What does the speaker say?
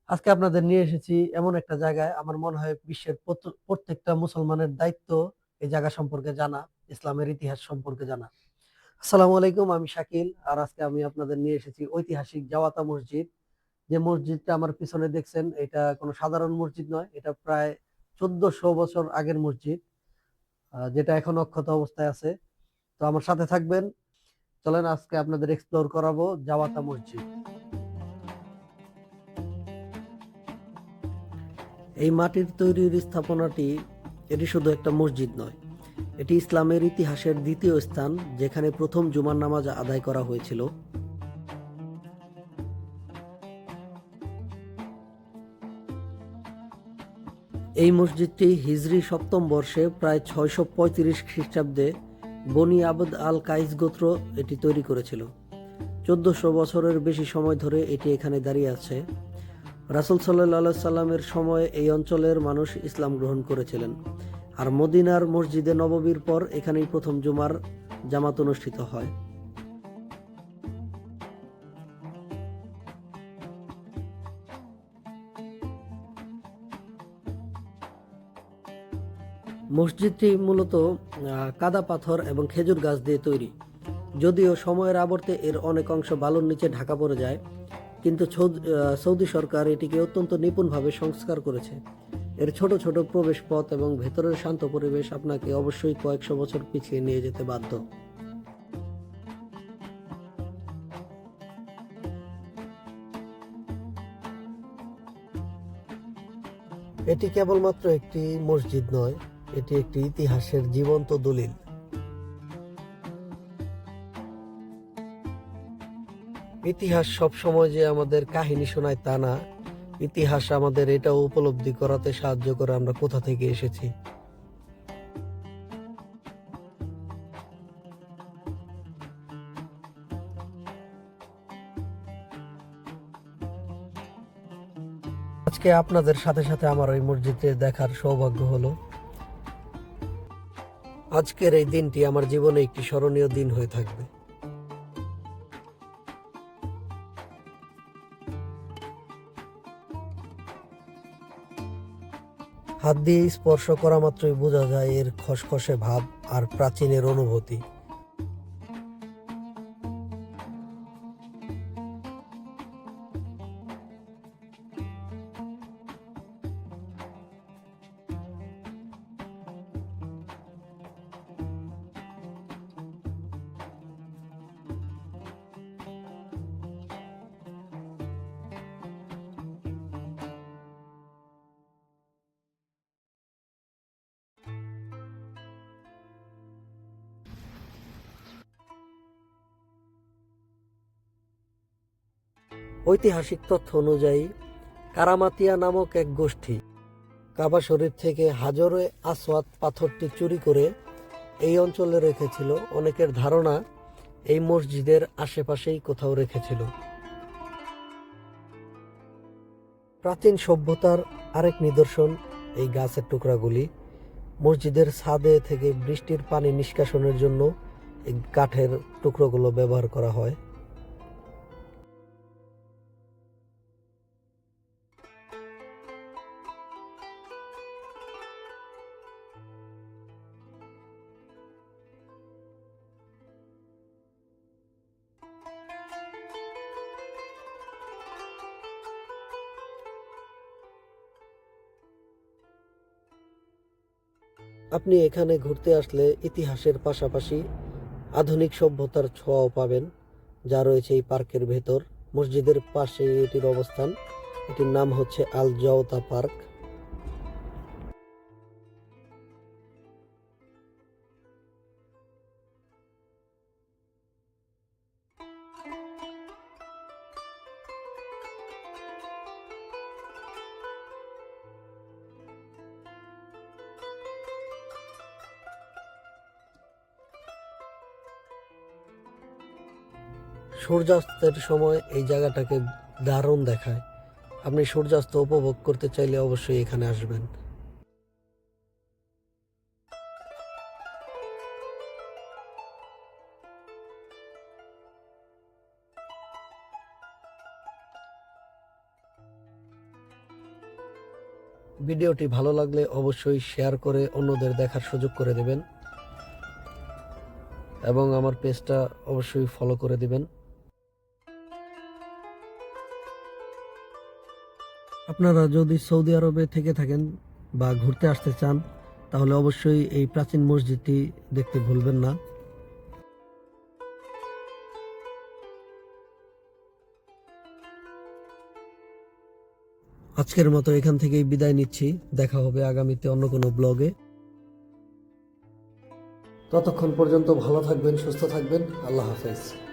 আজকে আপনাদের নিয়ে এসেছি এমন একটা জায়গায়, আমার মনে হয় বিশ্বের প্রত্যেকটা মুসলমানের দায়িত্ব এই জায়গা সম্পর্কে জানা, ইসলামের ইতিহাস সম্পর্কে জানা। আসসালামু আলাইকুম, আমি শাকিল। আর আজকে আমি আপনাদের নিয়ে এসেছি ঐতিহাসিক জাওয়াতা মসজিদ। যে মসজিদটা আমার পিছনে দেখছেন, এটা কোনো সাধারণ মসজিদ নয়, এটা প্রায় 1400 বছর আগের মসজিদ, যেটা এখন অক্ষত অবস্থায় আছে। তো আমার সাথে থাকবেন, চলেন আজকে আপনাদের এক্সপ্লোর করাবো জাওয়াতা মসজিদ। এই মাটির তৈরির স্থাপনাটি, এটি শুধু একটা মসজিদ নয়, এটি ইসলামের ইতিহাসের দ্বিতীয় স্থান যেখানে প্রথম জুমার নামাজ আদায় করা হয়েছিল। এই মসজিদটি হিজরি সপ্তম বর্ষে প্রায় 635 খ্রিস্টাব্দে বনি আবদ আল কাইস গোত্র এটি তৈরি করেছিল। 1400 বছরের বেশি সময় ধরে এটি এখানে দাঁড়িয়ে আছে। রাসূল সাল্লাল্লাহু সাল্লামের সময়ে এই অঞ্চলের মানুষ ইসলাম গ্রহণ করেছিলেন, আর মদিনার মসজিদে নববীর পর এখানেই প্রথম জুমার জামাত অনুষ্ঠিত হয়। মসজিদটি মূলত কাদা পাথর এবং খেজুর গাছ দিয়ে তৈরি। যদিও সময়ের আবর্তে এর অনেক অংশ বালুর নিচে ঢাকা পড়ে যায়, কিন্তু সৌদি সরকার এটিকে অত্যন্ত নিপুণভাবে সংস্কার করেছে। এর ছোট ছোট প্রবেশ পথ এবং ভেতরের শান্ত পরিবেশ আপনাকে অবশ্যই কয়েকশো বছর পিছিয়ে নিয়ে যেতে বাধ্য। এটি কেবলমাত্র একটি মসজিদ নয়, এটি একটি ইতিহাসের জীবন্ত দলিল। ইতিহাস সব সময় যে আমাদের কাহিনী শোনায় তা না, ইতিহাস আমাদের এটাও উপলব্ধি করাতে সাহায্য করে আমরা কোথা থেকে এসেছি। আজকে আপনাদের সাথে সাথে আমার ওই মসজিদে দেখার সৌভাগ্য হলো। আজকের এই দিনটি আমার জীবনে একটি স্মরণীয় দিন হয়ে থাকবে। হাত দিয়ে স্পর্শ করা মাত্রই বোঝা যায় এর খসখসে ভাব আর প্রাচীনের অনুভূতি। ঐতিহাসিক তথ্য অনুযায়ী কারামাতিয়া নামক এক গোষ্ঠী কাবা শরীফ থেকে হাজরে আসওয়াদ পাথরটি চুরি করে এই অঞ্চলে রেখেছিল। অনেকের ধারণা এই মসজিদের আশেপাশেই কোথাও রেখেছিল। প্রাচীন সভ্যতার আরেক নিদর্শন এই গাছের টুকরাগুলি। মসজিদের ছাদে থেকে বৃষ্টির পানি নিষ্কাশনের জন্য এই কাঠের টুকরোগুলো ব্যবহার করা হয়। আপনি এখানে ঘুরতে আসলে ইতিহাসের পাশাপাশি আধুনিক সভ্যতার ছোঁয়াও পাবেন, যা রয়েছে এই পার্কের ভেতর। মসজিদের পাশে এটির অবস্থান। এটির নাম হচ্ছে আল জাওতা পার্ক। সূর্যাস্তের সময় এই জায়গাটাকে দারুণ দেখায়। আপনি সূর্যাস্ত উপভোগ করতে চাইলে অবশ্যই এখানে আসবেন। ভিডিওটি ভালো লাগলে অবশ্যই শেয়ার করে অন্যদের দেখার সুযোগ করে দেবেন এবং আমার পেজটা অবশ্যই ফলো করে দিবেন। আপনারা যদি সৌদি আরবে থেকে থাকেন বা ঘুরতে আসতে চান তাহলে অবশ্যই এই প্রাচীন মসজিদটি দেখতে ভুলবেন না। আজকের মতো এখান থেকেই বিদায় নিচ্ছি। দেখা হবে আগামীতে অন্য কোনো ব্লগে। ততক্ষণ পর্যন্ত ভালো থাকবেন, সুস্থ থাকবেন। আল্লাহ হাফেজ।